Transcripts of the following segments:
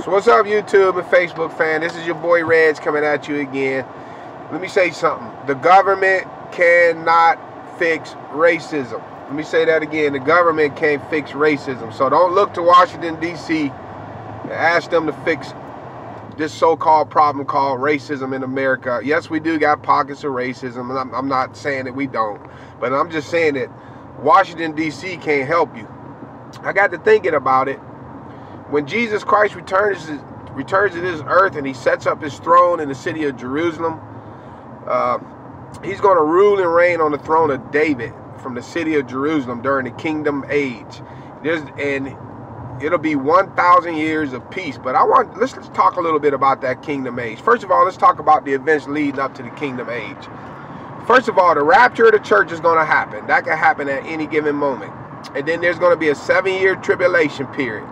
So what's up, YouTube and Facebook fan? This is your boy Reds coming at you again. Let me say something. The government cannot fix racism. Let me say that again. The government can't fix racism. So don't look to Washington, D.C. and ask them to fix this so-called problem called racism in America. Yes, we do got pockets of racism. And I'm not saying that we don't. But I'm just saying that Washington, D.C. can't help you. I got to thinking about it. When Jesus Christ returns to this earth and he sets up his throne in the city of Jerusalem, he's going to rule and reign on the throne of David from the city of Jerusalem during the kingdom age. And it'll be 1,000 years of peace. But let's talk a little bit about that kingdom age. First of all, let's talk about the events leading up to the kingdom age. First of all, the rapture of the church is going to happen. That can happen at any given moment. And then there's going to be a 7-year tribulation period.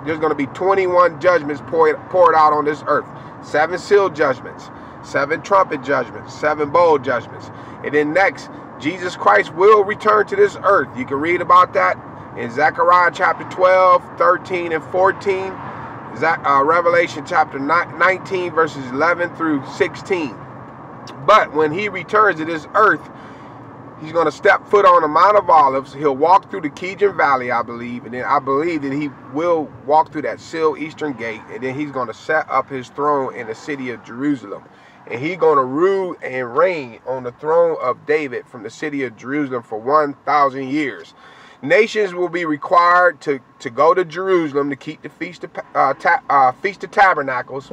There's going to be 21 judgments poured out on this earth. 7 seal judgments, 7 trumpet judgments, 7 bowl judgments. And then next, Jesus Christ will return to this earth. You can read about that in Zechariah chapter 12, 13, and 14. Revelation chapter 19, verses 11 through 16. But when he returns to this earth, he's going to step foot on the Mount of Olives. He'll walk through the Kidron Valley, I believe. And then I believe that he will walk through that sealed eastern gate. And then he's going to set up his throne in the city of Jerusalem. And he's going to rule and reign on the throne of David from the city of Jerusalem for 1,000 years. Nations will be required to go to Jerusalem to keep the Feast of Tabernacles.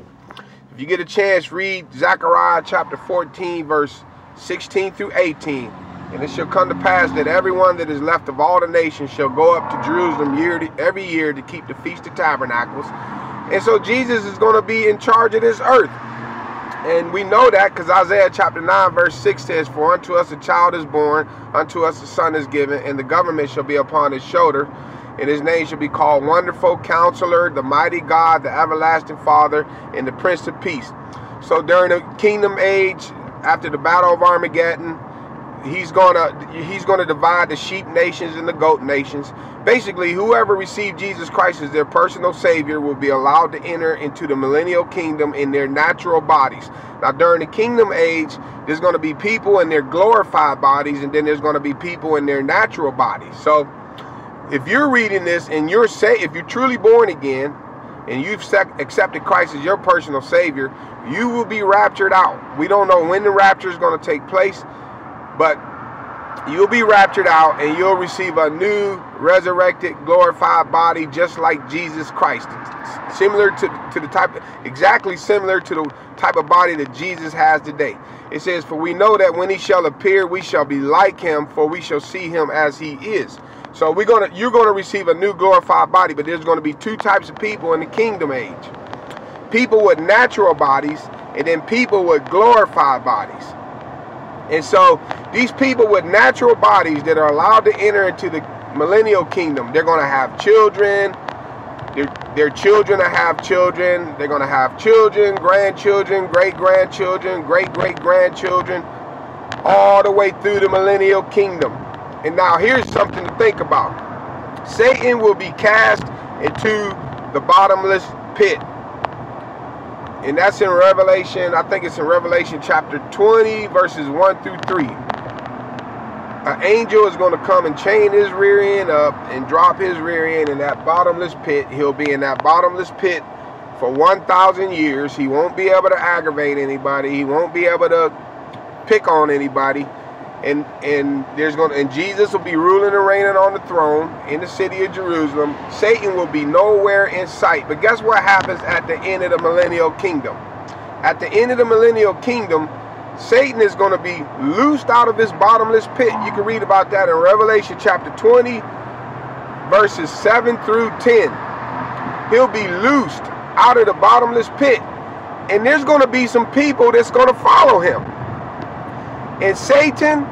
If you get a chance, read Zechariah chapter 14, verse 16 through 18. And it shall come to pass that everyone that is left of all the nations shall go up to Jerusalem every year to keep the Feast of Tabernacles. And so Jesus is going to be in charge of this earth. And we know that because Isaiah chapter 9 verse 6 says, "For unto us a child is born, unto us a son is given, and the government shall be upon his shoulder. And his name shall be called Wonderful Counselor, the Mighty God, the Everlasting Father, and the Prince of Peace." So during the kingdom age, after the battle of Armageddon, he's gonna divide the sheep nations and the goat nations. Basically, whoever received Jesus Christ as their personal savior will be allowed to enter into the millennial kingdom in their natural bodies. Now, during the kingdom age, there's going to be people in their glorified bodies, and then there's going to be people in their natural bodies. So, if you're reading this and if you're truly born again and you've accepted Christ as your personal savior, you will be raptured out. We don't know when the rapture is going to take place, but you'll be raptured out and you'll receive a new resurrected glorified body just like Jesus Christ. Exactly similar to the type of body that Jesus has today. It says, "For we know that when he shall appear, we shall be like him, for we shall see him as he is." So you're gonna receive a new glorified body, but there's gonna be 2 types of people in the kingdom age. People with natural bodies, and then people with glorified bodies. And so these people with natural bodies that are allowed to enter into the millennial kingdom, they're going to have children. Their children will have children. They're going to have children, grandchildren, great-grandchildren, great-great-grandchildren, all the way through the millennial kingdom. And now here's something to think about. Satan will be cast into the bottomless pit. And that's in Revelation, I think it's in Revelation chapter 20, verses 1 through 3. An angel is going to come and chain his rear end up and drop his rear end in that bottomless pit. He'll be in that bottomless pit for 1,000 years. He won't be able to aggravate anybody. He won't be able to pick on anybody. And Jesus will be ruling and reigning on the throne in the city of Jerusalem. Satan will be nowhere in sight. But guess what happens at the end of the millennial kingdom? At the end of the millennial kingdom, Satan is going to be loosed out of his bottomless pit. You can read about that in Revelation chapter 20, verses 7 through 10. He'll be loosed out of the bottomless pit. And there's going to be some people that's going to follow him. And Satan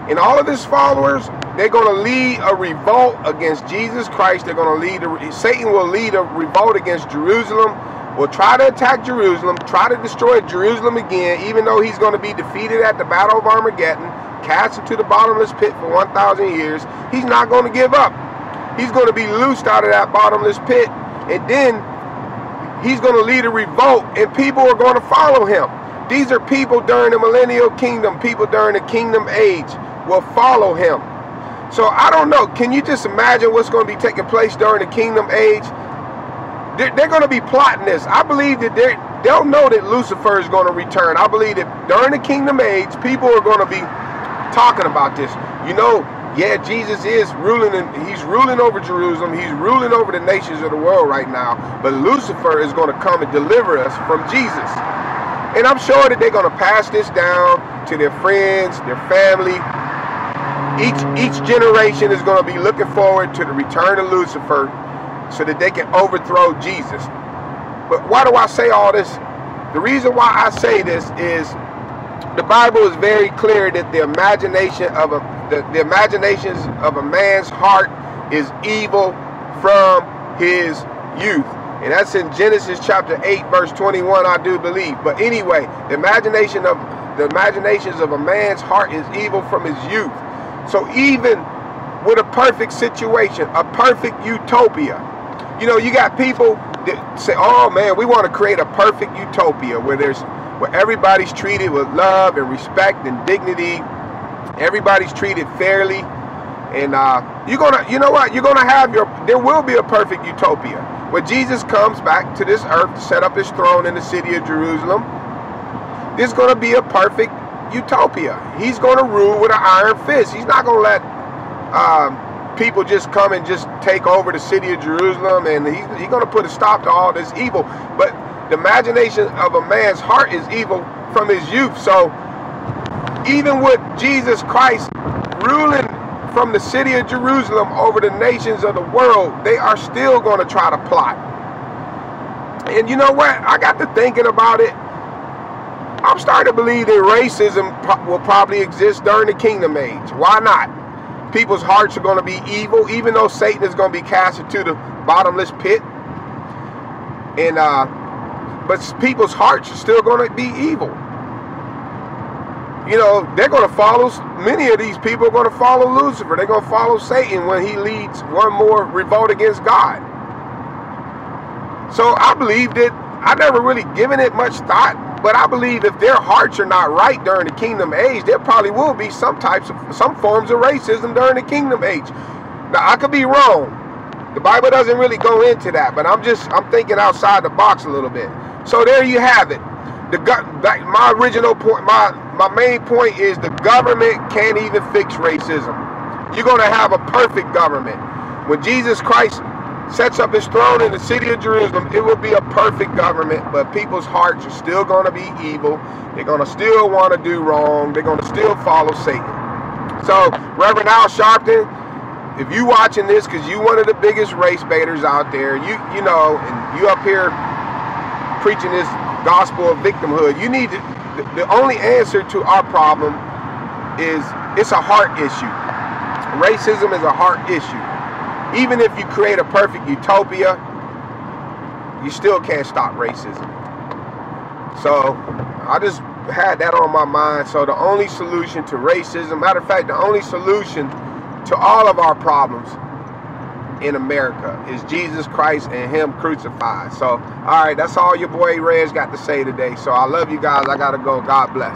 and all of his followers, they're going to lead a revolt against Jesus Christ. Satan will lead a revolt against Jerusalem, will try to attack Jerusalem, try to destroy Jerusalem again, even though he's going to be defeated at the Battle of Armageddon, cast into the bottomless pit for 1,000 years. He's not going to give up. He's going to be loosed out of that bottomless pit, and then he's going to lead a revolt, and people are going to follow him. These are people during the millennial kingdom, people during the kingdom age will follow him. So I don't know, can you just imagine what's going to be taking place during the kingdom age? They're going to be plotting this. I believe that they'll know that Lucifer is going to return. I believe that during the kingdom age, people are going to be talking about this. You know, yeah, Jesus is ruling, and he's ruling over Jerusalem. He's ruling over the nations of the world right now. But Lucifer is going to come and deliver us from Jesus. And I'm sure that they're going to pass this down to their friends, their family. Each generation is going to be looking forward to the return of Lucifer so that they can overthrow Jesus. But why do I say all this? The reason why I say this is the Bible is very clear that the imaginations of a man's heart is evil from his youth. And that's in Genesis chapter 8, verse 21, I do believe. But anyway, the imaginations of a man's heart is evil from his youth. So even with a perfect situation, a perfect utopia, you know, you got people that say, oh man, we want to create a perfect utopia where everybody's treated with love and respect and dignity. Everybody's treated fairly. And there will be a perfect utopia. When Jesus comes back to this earth to set up his throne in the city of Jerusalem, there's going to be a perfect utopia. He's going to rule with an iron fist. He's not going to let people just come and just take over the city of Jerusalem, and he's going to put a stop to all this evil. But the imagination of a man's heart is evil from his youth. So even with Jesus Christ ruling from the city of Jerusalem over the nations of the world, they are still going to try to plot. And you know what? I got to thinking about it. I'm starting to believe that racism will probably exist during the kingdom age. Why not? People's hearts are going to be evil, even though Satan is going to be cast into the bottomless pit. And but people's hearts are still going to be evil. You know, they're going to follow, many of these people are going to follow Lucifer. They're going to follow Satan when he leads one more revolt against God. So I believe that, I never really given it much thought, but I believe if their hearts are not right during the kingdom age, there probably will be some forms of racism during the kingdom age. Now, I could be wrong. The Bible doesn't really go into that, but I'm thinking outside the box a little bit. So there you have it. My original point, my main point is the government can't even fix racism. You're going to have a perfect government. When Jesus Christ sets up his throne in the city of Jerusalem, it will be a perfect government, but people's hearts are still going to be evil. They're going to still want to do wrong. They're going to still follow Satan. So, Reverend Al Sharpton, if you watching this, because you one of the biggest race baiters out there, you know, and you up here preaching this gospel of victimhood, you need to, the only answer to our problem is it's a heart issue. Racism is a heart issue. Even if you create a perfect utopia, you still can't stop racism. So I just had that on my mind. So the only solution to racism, matter of fact, the only solution to all of our problems in America is Jesus Christ and him crucified. So, all right, that's all your boy Rez got to say today. So I love you guys. I got to go. God bless.